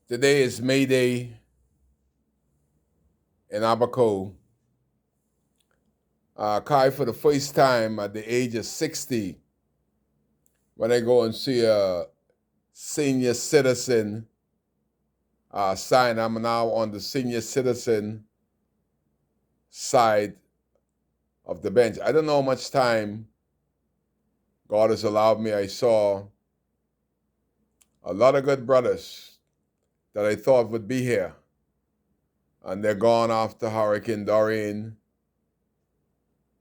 Today is May Day in Abaco. Kai, for the first time at the age of 60, when I go and see a senior citizen sign, I'm now on the senior citizen side of the bench. I don't know how much time God has allowed me. I saw a lot of good brothers that I thought would be here, and they're gone after Hurricane Dorian,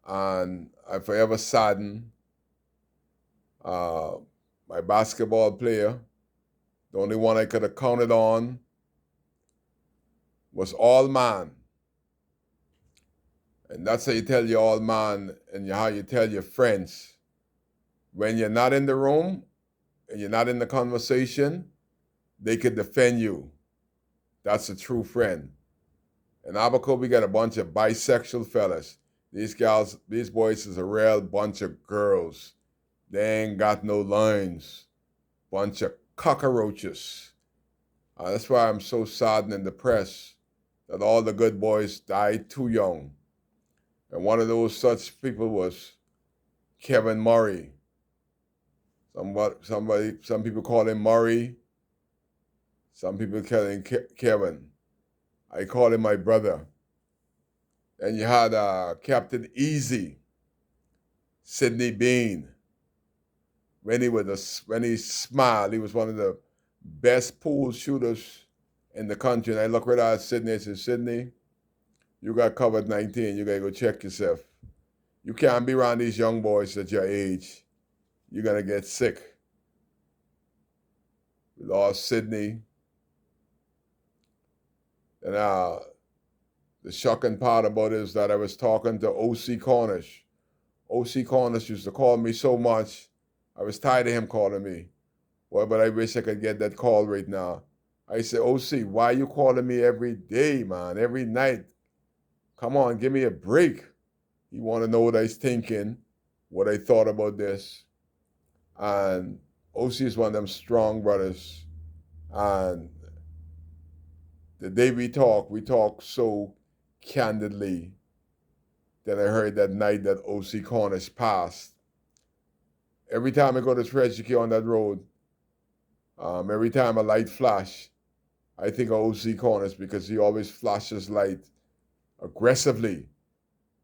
and I'm forever saddened. My basketball player, the only one I could have counted on, was all man. And that's how you tell your all man and how you tell your friends. When you're not in the room and you're not in the conversation, they could defend you. That's a true friend. In Abaco, we got a bunch of bisexual fellas. These boys is a real bunch of girls. They ain't got no lines. Bunch of cockroaches. That's why I'm so saddened and depressed that all the good boys died too young. And one of those such people was Kevin Murray. Some people call him Murray. Some people call him Kevin. I call him my brother. And you had Captain Easy, Sidney Bean. When he smiled, he was one of the best pool shooters in the country. And I look right at Sidney and say, Sidney, you got COVID-19. You got to go check yourself. You can't be around these young boys at your age. You're going to get sick. We lost Sidney. And the shocking part about it is that I was talking to O.C. Cornish. O.C. Cornish used to call me so much. I was tired of him calling me. Well, but I wish I could get that call right now. I said, O.C., why are you calling me every day, man, every night? Come on, give me a break. He want to know what I was thinking, what I thought about this. And O.C. is one of them strong brothers. And the day we talk so candidly that I heard that night that O.C. Cornish passed. Every time I go to Treasure Key on that road, every time a light flash, I think of O.C. Cornish because he always flashes light aggressively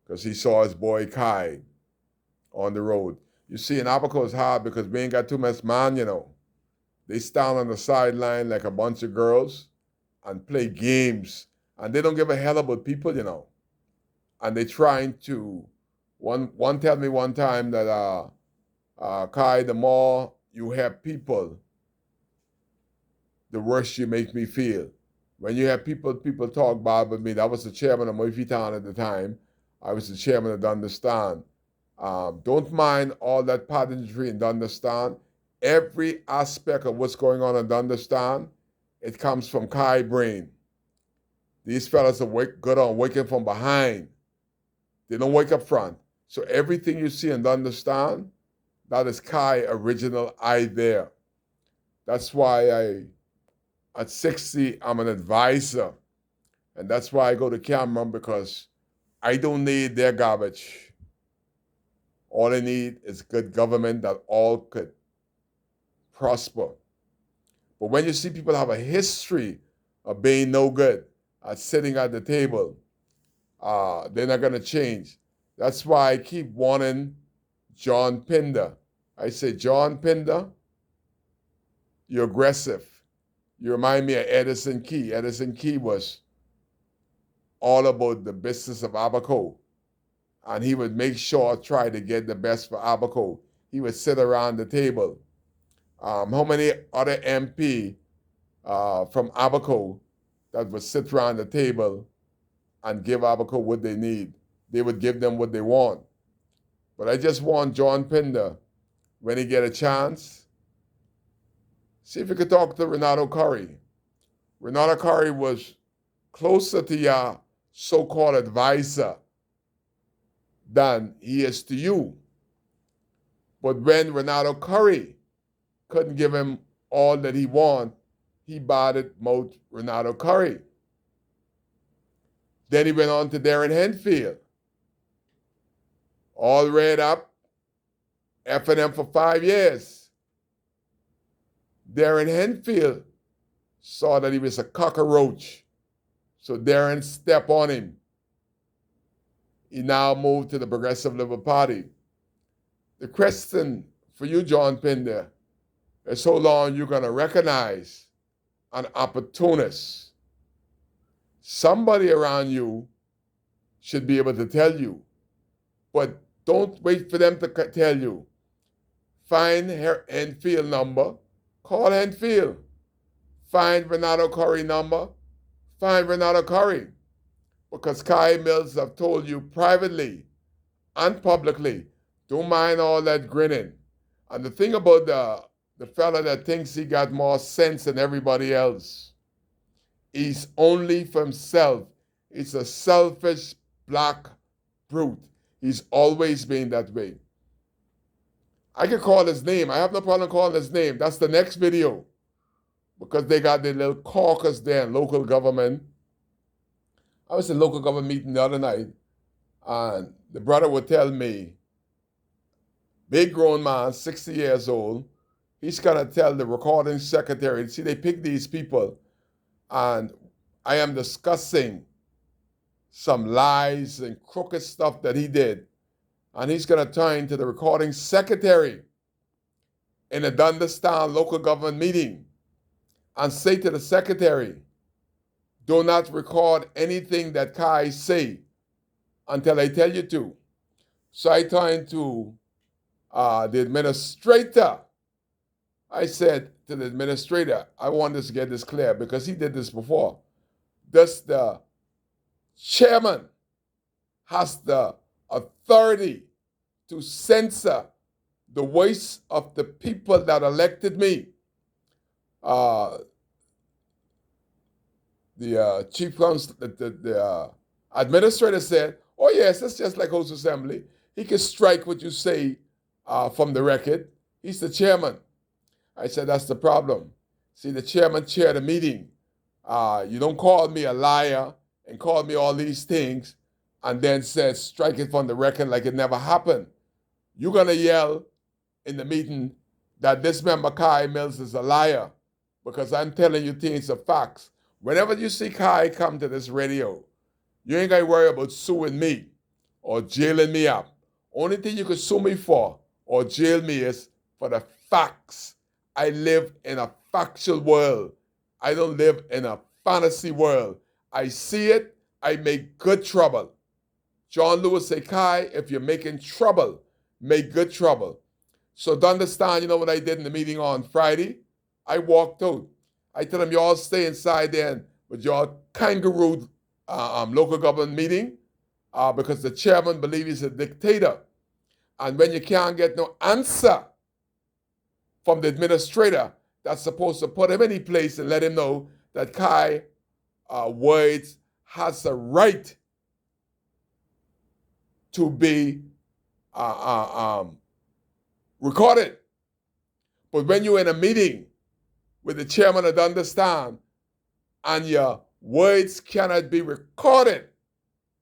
because he saw his boy Kai on the road. You see, in Abaco it's hard because we ain't got too much man, you know. They stand on the sideline like a bunch of girls and play games, and they don't give a hell about people, you know. And they trying to, one tell me one time that Kai, the more you have people, the worse you make me feel. When you have people talk bad with me, that was the chairman of Murphy Town at the time. I was the chairman of Dundastan. Don't mind all that pageantry in Dundastan. Every aspect of what's going on in Dundastan, it comes from Kai brain. These fellas are good on waking from behind. They don't wake up front. So everything you see and understand, that is Kai original idea. That's why at 60, I'm an advisor. And that's why I go to Cameron, because I don't need their garbage. All I need is good government that all could prosper. But when you see people have a history of being no good at sitting at the table, they're not going to change. That's why I keep wanting John Pinder. I say, John Pinder, you're aggressive. You remind me of Edison Key. Edison Key was all about the business of Abaco. And he would make sure, try to get the best for Abaco. He would sit around the table. How many other MP from Abaco that would sit around the table and give Abaco what they need? They would give them what they want. But I just want John Pinder, when he get a chance, see if he could talk to Renato Curry. Renato Curry was closer to your so-called advisor than he is to you. But when Renato Curry couldn't give him all that he want, he batted Mount Renato Curry. Then he went on to Darren Henfield. All read up, F&M for 5 years. Darren Henfield saw that he was a cockroach, so Darren stepped on him. He now moved to the Progressive Liberal Party. The question for you, John Pinder, is how long you're going to recognize an opportunist. Somebody around you should be able to tell you, but don't wait for them to tell you. Find her Henfield number, call Henfield. Find Renato Curry number, find Renato Curry. Because Kai Mills have told you privately and publicly, don't mind all that grinning. And the thing about the fella that thinks he got more sense than everybody else, he's only for himself. He's a selfish black brute. He's always been that way. I can call his name. I have no problem calling his name. That's the next video. Because they got their little caucus there in local government. I was in local government meeting the other night, and the brother would tell me, big grown man, 60 years old, he's going to tell the recording secretary, see, they pick these people, and I am discussing some lies and crooked stuff that he did, and he's going to turn to the recording secretary in a Dundastan local government meeting and say to the secretary, do not record anything that Kai say until I tell you to. So I turned to the administrator. I said to the administrator, I want us to get this clear because he did this before. Thus, the chairman has the authority to censor the voice of the people that elected me. The chief counsel, the administrator said, oh yes, it's just like House Assembly. He can strike what you say from the record. He's the chairman. I said, that's the problem. See, the chairman chaired a meeting. You don't call me a liar and call me all these things and then says strike it from the record like it never happened. You're going to yell in the meeting that this member Kai Mills is a liar because I'm telling you things of facts. Whenever you see Kai come to this radio, you ain't got to worry about suing me or jailing me up. Only thing you could sue me for or jail me is for the facts. I live in a factual world. I don't live in a fantasy world. I see it, I make good trouble. John Lewis said, Kai, if you're making trouble, make good trouble. So to understand, you know what I did in the meeting on Friday? I walked out. I told them, you all stay inside there with your kangaroo local government meeting because the chairman believes he's a dictator. And when you can't get no answer from the administrator that's supposed to put him in his place and let him know that Kai Words has a right to be recorded. But when you're in a meeting with the chairman of Dundastan and your words cannot be recorded,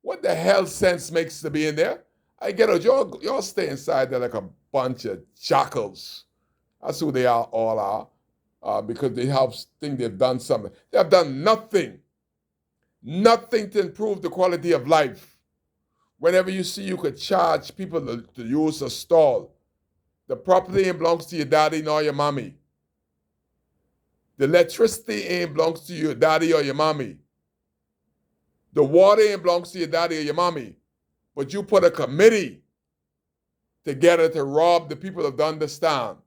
what the hell sense makes to be in there? I get it. Y'all stay inside there like a bunch of jackals. That's who they all are, because they think they've done something. They have done nothing. Nothing to improve the quality of life. Whenever you see you could charge people to use a stall, the property ain't belongs to your daddy nor your mommy. The electricity ain't belongs to your daddy or your mommy. The water ain't belongs to your daddy or your mommy. But you put a committee together to rob the people of Dundastan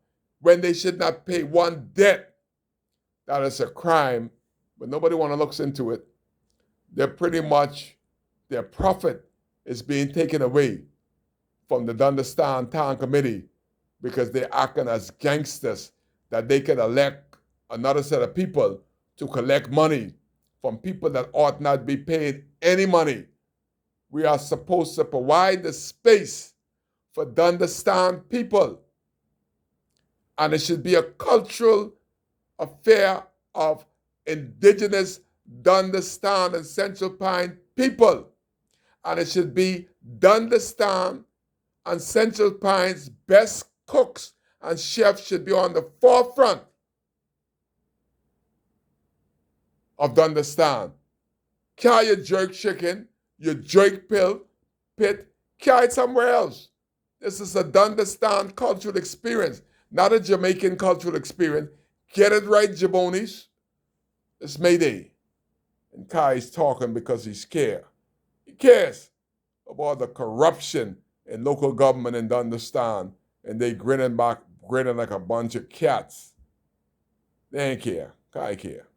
when they should not pay one debt. That is a crime, but nobody want to look into it. They're pretty much, their profit is being taken away from the Dundastan Town Committee because they're acting as gangsters that they can elect another set of people to collect money from people that ought not be paid any money. We are supposed to provide the space for Dundastan people. And it should be a cultural affair of indigenous Dundastan and Central Pine people. And it should be Dundastan and Central Pine's best cooks and chefs should be on the forefront of Dundastan. Carry your jerk chicken, your jerk pit, carry it somewhere else. This is a Dundastan cultural experience, not a Jamaican cultural experience. Get it right, Jabonis. It's Mayday. And Kai's talking because he's scared. He cares about the corruption in local government in Dundastan, and they grinning like a bunch of cats. They ain't care. Kai care.